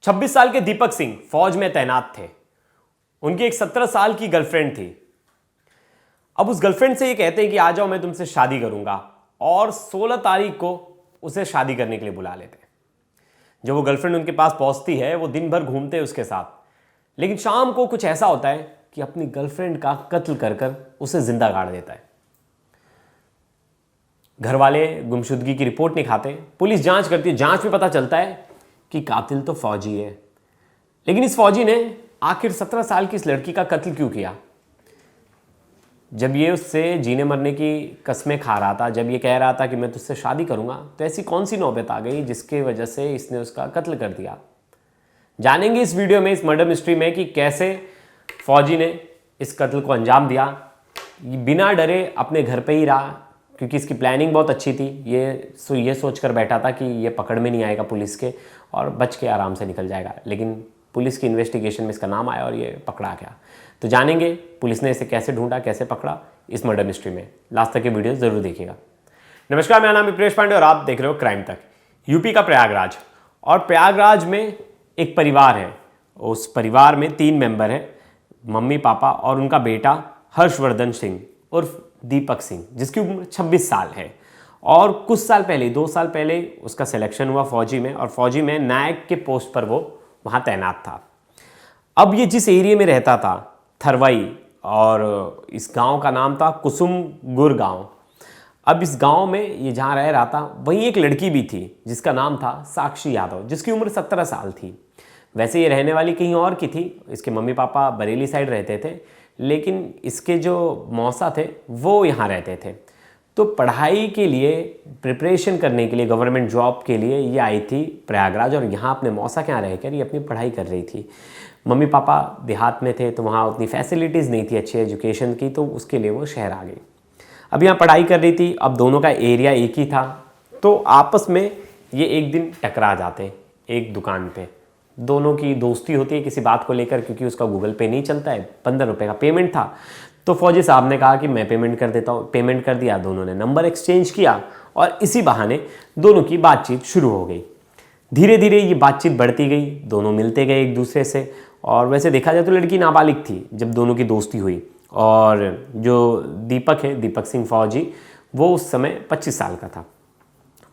26 साल के दीपक सिंह फौज में तैनात थे। उनकी एक 17 साल की गर्लफ्रेंड थी। अब उस गर्लफ्रेंड से ये कहते हैं कि आ जाओ, मैं तुमसे शादी करूंगा, और 16 तारीख को उसे शादी करने के लिए बुला लेते हैं। जब वो गर्लफ्रेंड उनके पास पहुंचती है, वो दिन भर घूमते हैं उसके साथ, लेकिन शाम को कुछ ऐसा होता है कि अपनी गर्लफ्रेंड का कत्ल कर कर उसे जिंदा गाड़ देता है। घर वाले गुमशुदगी की रिपोर्ट नहीं खाते, पुलिस जांच करती है, जांच में पता चलता है कि कातिल तो फौजी है। लेकिन इस फौजी ने आखिर 17 साल की इस लड़की का कत्ल क्यों किया? जब ये उससे जीने मरने की कस्में खा रहा था, जब ये कह रहा था कि मैं तुझसे शादी करूंगा, तो ऐसी कौन सी नौबत आ गई जिसके वजह से इसने उसका कत्ल कर दिया? जानेंगे इस वीडियो में, इस मर्डर मिस्ट्री में, कि कैसे फौजी ने इस कत्ल को अंजाम दिया। बिना डरे अपने घर पे ही रहा, क्योंकि इसकी प्लानिंग बहुत अच्छी थी। ये सोच कर बैठा था कि ये पकड़ में नहीं आएगा पुलिस के और बच के आराम से निकल जाएगा, लेकिन पुलिस की इन्वेस्टिगेशन में इसका नाम आया और ये पकड़ा गया। तो जानेंगे पुलिस ने इसे कैसे ढूंढा, कैसे पकड़ा, इस मर्डर मिस्ट्री में। लास्ट तक ये वीडियो जरूर देखिएगा। नमस्कार, मेरा नाम विप्रेश पांडे और आप देख रहे हो क्राइम तक। यूपी का प्रयागराज, और प्रयागराज में एक परिवार है। उस परिवार में 3 मेंबर हैं, मम्मी पापा और उनका बेटा हर्षवर्धन सिंह उर्फ दीपक सिंह, जिसकी उम्र 26 साल है। और कुछ साल पहले, 2 साल पहले उसका सिलेक्शन हुआ फौजी में, और फौजी में नायक के पोस्ट पर वो वहाँ तैनात था। अब ये जिस एरिया में रहता था, थरवई, और इस गांव का नाम था कुसुमगुर गांव। अब इस गांव में ये जहाँ रह रहा था, वहीं एक लड़की भी थी जिसका नाम था साक्षी यादव, जिसकी उम्र 17 साल थी। वैसे ये रहने वाली कहीं और की थी, इसके मम्मी पापा बरेली साइड रहते थे, लेकिन इसके जो मौसा थे वो यहाँ रहते थे। तो पढ़ाई के लिए, प्रिपरेशन करने के लिए, गवर्नमेंट जॉब के लिए ये आई थी प्रयागराज, और यहाँ अपने मौसा के यहाँ रहकर ये अपनी पढ़ाई कर रही थी। मम्मी पापा देहात में थे, तो वहाँ उतनी फैसिलिटीज़ नहीं थी अच्छी एजुकेशन की, तो उसके लिए वो शहर आ गई। अब यहाँ पढ़ाई कर रही थी। अब दोनों का एरिया एक ही था, तो आपस में ये एक दिन टकरा जाते एक दुकान पे। दोनों की दोस्ती होती है किसी बात को लेकर, क्योंकि उसका गूगल पे नहीं चलता है, 15 रुपये का पेमेंट था। तो फौजी साहब ने कहा कि मैं पेमेंट कर देता हूँ। पेमेंट कर दिया, दोनों ने नंबर एक्सचेंज किया, और इसी बहाने दोनों की बातचीत शुरू हो गई। धीरे धीरे ये बातचीत बढ़ती गई, दोनों मिलते गए एक दूसरे से। और वैसे देखा जाए तो लड़की नाबालिग थी जब दोनों की दोस्ती हुई, और जो दीपक है, दीपक सिंह फौजी, वो उस समय 25 साल का था।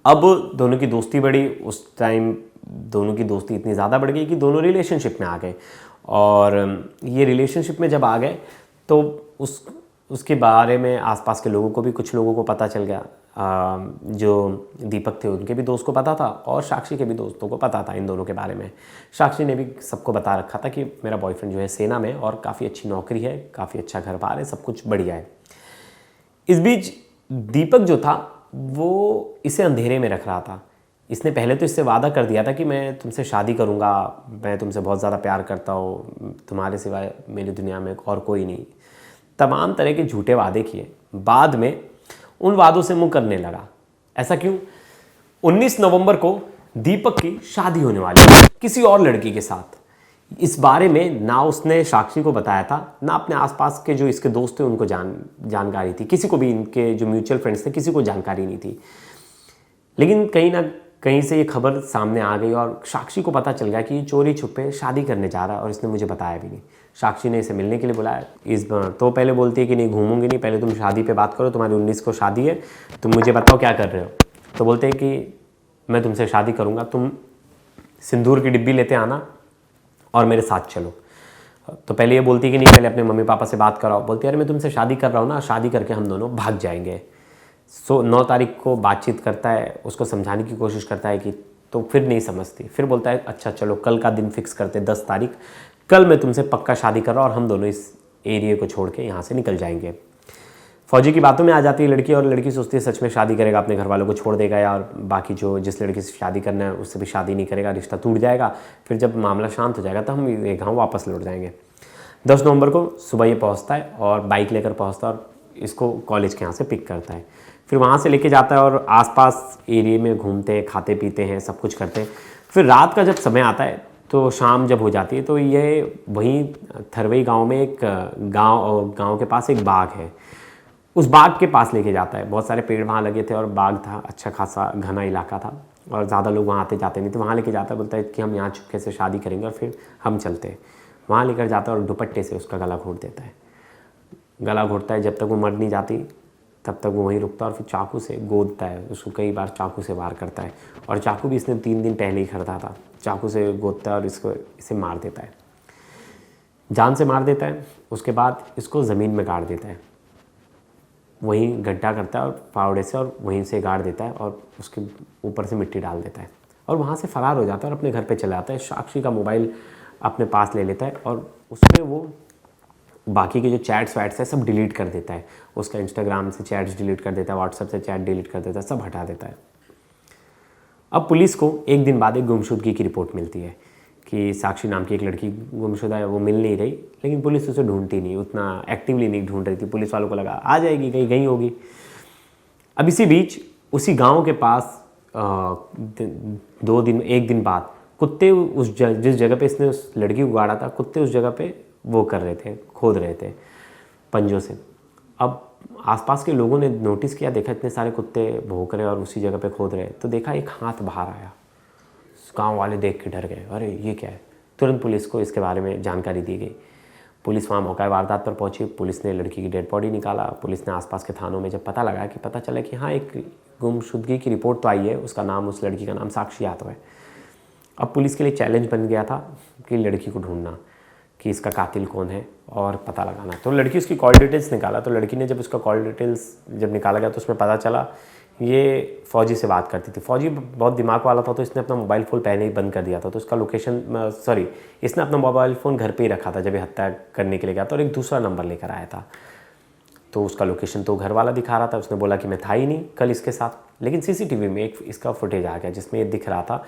अब दोनों की दोस्ती बढ़ी। उस टाइम दोनों की दोस्ती इतनी ज़्यादा बढ़ गई कि दोनों रिलेशनशिप में आ गए, और ये रिलेशनशिप में जब आ गए तो उसके बारे में आसपास के लोगों को भी, कुछ लोगों को पता चल गया। जो दीपक थे उनके भी दोस्त को पता था, और साक्षी के भी दोस्तों को पता था इन दोनों के बारे में। साक्षी ने भी सबको बता रखा था कि मेरा बॉयफ्रेंड जो है सेना में, और काफ़ी अच्छी नौकरी है, काफ़ी अच्छा घर बार है, सब कुछ बढ़िया है। इस बीच दीपक जो था वो इसे अंधेरे में रख रहा था। इसने पहले तो इससे वादा कर दिया था कि मैं तुमसे शादी करूंगा, मैं तुमसे बहुत ज़्यादा प्यार करता हूँ, तुम्हारे सिवाय मेरी दुनिया में और कोई नहीं। तमाम तरह के झूठे वादे किए। बाद में उन वादों से मुंह करने लगा। ऐसा क्यों? 19 नवंबर को दीपक की शादी होने वाली है किसी और लड़की के साथ। इस बारे में ना उसने साक्षी को बताया था, ना अपने आसपास के जो इसके दोस्त थे उनको जानकारी थी। किसी को भी, इनके जो म्यूचुअल फ्रेंड्स थे, किसी को जानकारी नहीं थी। लेकिन कहीं ना कहीं से ये खबर सामने आ गई, और साक्षी को पता चल गया कि ये चोरी छुपे शादी करने जा रहा है, और इसने मुझे बताया भी नहीं। साक्षी ने इसे मिलने के लिए बुलाया। तो पहले बोलती है कि नहीं, घूमूंगी नहीं, पहले तुम शादी पे बात करो, तुम्हारी 19 को शादी है, तुम मुझे बताओ क्या कर रहे हो। तो बोलते हैं कि मैं तुमसे शादी करूँगा, तुम सिंदूर की डिब्बी लेते आना और मेरे साथ चलो। तो पहले ये बोलती है कि नहीं, पहले अपने मम्मी पापा से बात कराओ। बोलती है अरे मैं तुमसे शादी कर रहा हूँ ना, शादी करके हम दोनों भाग जाएंगे। 9 तारीख को बातचीत करता है, उसको समझाने की कोशिश करता है कि, तो फिर नहीं समझती। फिर बोलता है अच्छा चलो कल का दिन फिक्स करते, 10 तारीख, कल मैं तुमसे पक्का शादी कर रहा हूँ, और हम दोनों इस एरिया को छोड़ के यहाँ से निकल जाएंगे। फौजी की बातों में आ जाती है लड़की, और लड़की सोचती है सच में शादी करेगा, अपने घर वालों को छोड़ देगा, या और बाकी जिस लड़की से शादी करना है उससे भी शादी नहीं करेगा, रिश्ता टूट जाएगा। फिर जब मामला शांत हो जाएगा तो हम ये गाँव वापस लौट जाएंगे। 10 नवंबर को सुबह ये पहुँचता है, और बाइक लेकर पहुँचता है, और इसको कॉलेज के यहाँ से पिक करता है। फिर वहाँ से लेके जाता है, और आसपास एरिया में घूमते हैं, खाते पीते हैं, सब कुछ करते हैं। फिर रात का जब समय आता है, तो शाम जब हो जाती है, तो ये वहीं थरवई गांव में एक गांव के पास एक बाग है, उस बाग के पास लेके जाता है। बहुत सारे पेड़ वहाँ लगे थे और बाग था, अच्छा खासा घना इलाका था। और ज़्यादा लोग वहाँ आते जाते नहीं, तो वहाँ लेके जाता है, बोलता है कि हम यहाँ चुपके से शादी करेंगे और फिर हम चलते हैं। वहाँ लेकर जाता है और दुपट्टे से उसका गला घोंट देता है। गला घोंटता है, जब तक वो मर नहीं जाती तब तक वो वहीं रुकता है, और फिर चाकू से गोदता है उसको, कई बार चाकू से वार करता है। और चाकू भी इसने 3 दिन पहले ही खरीदा था। चाकू से गोदता है और इसे मार देता है, जान से मार देता है। उसके बाद इसको ज़मीन में गाड़ देता है, वहीं गड्ढा करता है और फावड़े से, और वहीं से गाड़ देता है और उसके ऊपर से मिट्टी डाल देता है और वहाँ से फ़रार हो जाता है और अपने घर पे चला जाता है। साक्षी का मोबाइल अपने पास ले लेता है और उसमें वो बाकी के जो चैट्स वैट्स है सब डिलीट कर देता है। उसका इंस्टाग्राम से चैट्स डिलीट कर देता है, व्हाट्सएप से चैट डिलीट कर देता है, सब हटा देता है। अब पुलिस को एक दिन बाद एक गुमशुदगी की रिपोर्ट मिलती है कि साक्षी नाम की एक लड़की गुमशुदा है, वो मिल नहीं रही, लेकिन पुलिस उसे ढूंढती नहीं, उतना एक्टिवली नहीं ढूंढ रही थी। पुलिस वालों को लगा आ जाएगी, कहीं गई होगी। अब इसी बीच उसी गांव के पास 1 दिन बाद कुत्ते जिस जगह पे इसने उस लड़की को गाड़ा था, कुत्ते उस जगह पे वो कर रहे थे, खोद रहे थे पंजों से। अब आसपास के लोगों ने नोटिस किया, देखा इतने सारे कुत्ते भौंक रहे और उसी जगह पे खोद रहे, तो देखा एक हाथ बाहर आया। गांव वाले देख के डर गए, अरे ये क्या है। तुरंत पुलिस को इसके बारे में जानकारी दी गई। पुलिस वहाँ मौका वारदात पर पहुंची। पुलिस ने लड़की की डेड बॉडी निकाला। पुलिस ने आसपास के थानों में जब पता चला कि हाँ, एक गुमशुदगी की रिपोर्ट तो आई है, उसका नाम, उस लड़की का नाम साक्षी यादव है। अब पुलिस के लिए चैलेंज बन गया था कि लड़की को ढूंढना, कि इसका कातिल कौन है और पता लगाना। तो लड़की उसकी कॉल डिटेल्स निकाला। तो लड़की ने जब उसका कॉल डिटेल्स जब निकाला गया तो उसमें पता चला ये फ़ौजी से बात करती थी। फ़ौजी बहुत दिमाग वाला था, तो इसने अपना मोबाइल फ़ोन पहले ही बंद कर दिया था। तो उसका लोकेशन इसने अपना मोबाइल फ़ोन घर पे ही रखा था जब ये हत्या करने के लिए गया था, और एक दूसरा नंबर लेकर आया था। तो उसका लोकेशन तो घर वाला दिखा रहा था। उसने बोला कि मैं था ही नहीं कल इसके साथ, लेकिन सीसीटीवी में एक इसका फुटेज आ गया जिसमें ये दिख रहा था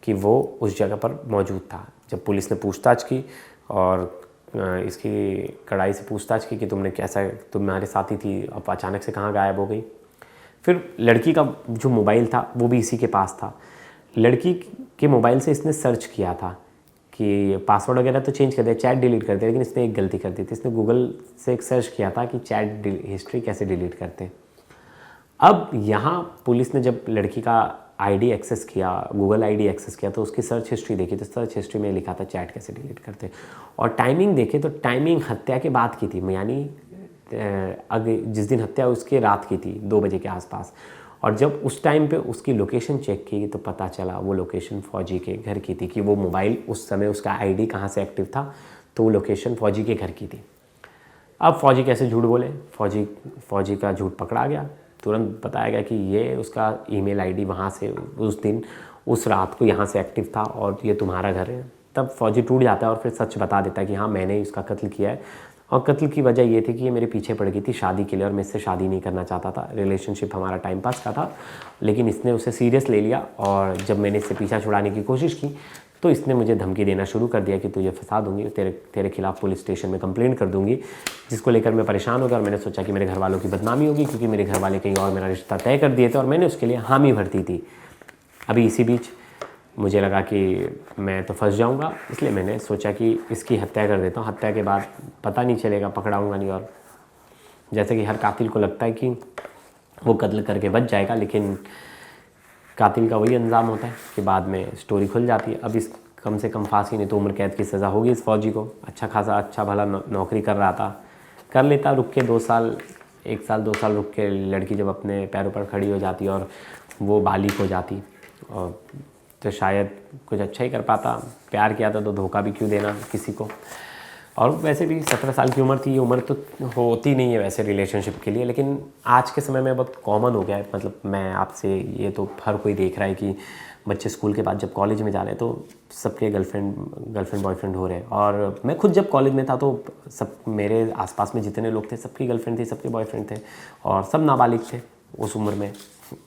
कि वो उस जगह पर मौजूद था। जब पुलिस ने पूछताछ की और इसकी कड़ाई से पूछताछ की कि तुमने कैसा, तुम्हारे साथी थी, अब अचानक से कहाँ गायब हो गई। फिर लड़की का जो मोबाइल था वो भी इसी के पास था। लड़की के मोबाइल से इसने सर्च किया था कि पासवर्ड वगैरह तो चेंज कर दिया, चैट डिलीट कर दिया, लेकिन इसने एक गलती कर दी थी। इसने गूगल से एक सर्च किया था कि चैट हिस्ट्री कैसे डिलीट करते हैं। अब यहाँ पुलिस ने जब लड़की का आईडी एक्सेस किया, गूगल आईडी एक्सेस किया, तो उसकी सर्च हिस्ट्री देखी तो सर्च हिस्ट्री में लिखा था चैट कैसे डिलीट करते। और टाइमिंग देखे तो टाइमिंग हत्या के बाद की थी, यानी जिस दिन हत्या उसके रात की थी 2 बजे के आसपास। और जब उस टाइम पे उसकी लोकेशन चेक की तो पता चला वो लोकेशन फ़ौजी के घर की थी, कि वो मोबाइल उस समय उसका आईडी कहाँ से एक्टिव था, तो वो लोकेशन फ़ौजी के घर की थी। अब फ़ौजी कैसे झूठ बोले, फ़ौजी का झूठ पकड़ा गया। तुरंत बताया गया कि ये उसका ईमेल आईडी वहाँ से उस दिन उस रात को यहाँ से एक्टिव था और ये तुम्हारा घर है। तब फ़ौजी टूट जाता है और फिर सच बता देता है कि हाँ, मैंने इसका कत्ल किया है, और कत्ल की वजह ये थी कि ये मेरे पीछे पड़ गई थी शादी के लिए और मैं इससे शादी नहीं करना चाहता था। रिलेशनशिप हमारा टाइम पास का था, लेकिन इसने उसे सीरियस ले लिया, और जब मैंने इससे पीछा छुड़ाने की कोशिश की तो इसने मुझे धमकी देना शुरू कर दिया कि तुझे फंसा दूंगी, तेरे खिलाफ़ पुलिस स्टेशन में कंप्लेंट कर दूंगी, जिसको लेकर मैं परेशान हो गया। और मैंने सोचा कि मेरे घर वालों की बदनामी होगी, क्योंकि मेरे घर वाले कहीं और मेरा रिश्ता तय कर दिए थे और मैंने उसके लिए हामी भरती थी। अभी इसी बीच मुझे लगा कि मैं तो फंस जाऊंगा, इसलिए मैंने सोचा कि इसकी हत्या कर देता हूँ। हत्या के बाद पता नहीं चलेगा, पकड़ाऊँगा नहीं, और जैसे कि हर कातिल को लगता है कि वो कत्ल करके बच जाएगा, लेकिन कातिल का वही अंजाम होता है कि बाद में स्टोरी खुल जाती है। अब इस कम से कम फांसी नहीं तो उम्र कैद की सज़ा होगी इस फ़ौजी को। अच्छा खासा अच्छा भला नौकरी कर रहा था, कर लेता, रुक के 2 साल 1 साल 2 साल रुक के लड़की जब अपने पैरों पर खड़ी हो जाती और वो बालिग हो जाती, और तो शायद कुछ अच्छा ही कर पाता। प्यार किया था तो धोखा भी क्यों देना किसी को। और वैसे भी 17 साल की उम्र थी, ये उम्र तो होती नहीं है वैसे रिलेशनशिप के लिए, लेकिन आज के समय में बहुत कॉमन हो गया है। मतलब मैं आपसे, ये तो हर कोई देख रहा है कि बच्चे स्कूल के बाद जब कॉलेज में जा रहे हैं तो सबके गर्लफ्रेंड बॉयफ्रेंड हो रहे हैं। और मैं खुद जब कॉलेज में था तो सब मेरे आसपास में जितने लोग थे सबकी गर्लफ्रेंड थी, सबके बॉयफ्रेंड थे, और सब नाबालिग थे उस उम्र में।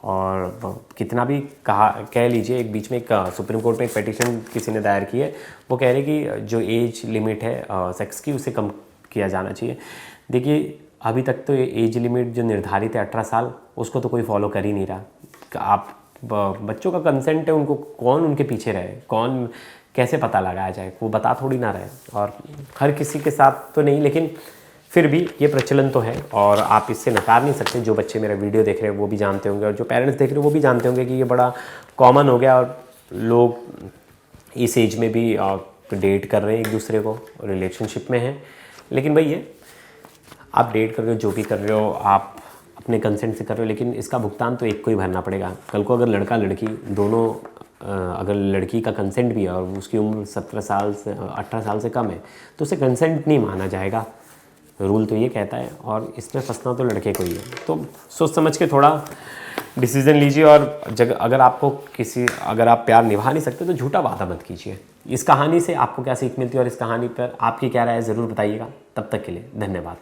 और कितना भी कह लीजिए, एक बीच में एक सुप्रीम कोर्ट में एक पिटीशन किसी ने दायर की है, वो कह रहे कि जो एज लिमिट है सेक्स की उसे कम किया जाना चाहिए। देखिए, अभी तक तो एज लिमिट जो निर्धारित है 18 साल, उसको तो कोई फॉलो कर ही नहीं रहा। आप बच्चों का कंसेंट है, उनको कौन उनके पीछे रहे, कौन कैसे पता लगाया जाए, वो बता थोड़ी ना रहे। और हर किसी के साथ तो नहीं, लेकिन फिर भी ये प्रचलन तो है और आप इससे नकार नहीं सकते। जो बच्चे मेरा वीडियो देख रहे हैं वो भी जानते होंगे और जो पेरेंट्स देख रहे हैं वो भी जानते होंगे कि ये बड़ा कॉमन हो गया और लोग इस एज में भी डेट कर रहे हैं एक दूसरे को, रिलेशनशिप में हैं। लेकिन भाई ये आप डेट कर रहे हो, जो भी कर रहे हो, आप अपने कंसेंट से कर रहे हो, लेकिन इसका भुगतान तो एक को ही भरना पड़ेगा। कल को अगर लड़का लड़की दोनों अगर लड़की का कंसेंट भी है और उसकी उम्र 17 साल से 18 साल से कम है तो उसे कंसेंट नहीं माना जाएगा। रूल तो ये कहता है और इसमें फंसना तो लड़के को ही है। तो सोच समझ के थोड़ा डिसीज़न लीजिए और अगर आपको अगर आप प्यार निभा नहीं सकते तो झूठा वादा मत कीजिए। इस कहानी से आपको क्या सीख मिलती है और इस कहानी पर आपकी क्या राय है ज़रूर बताइएगा। तब तक के लिए धन्यवाद।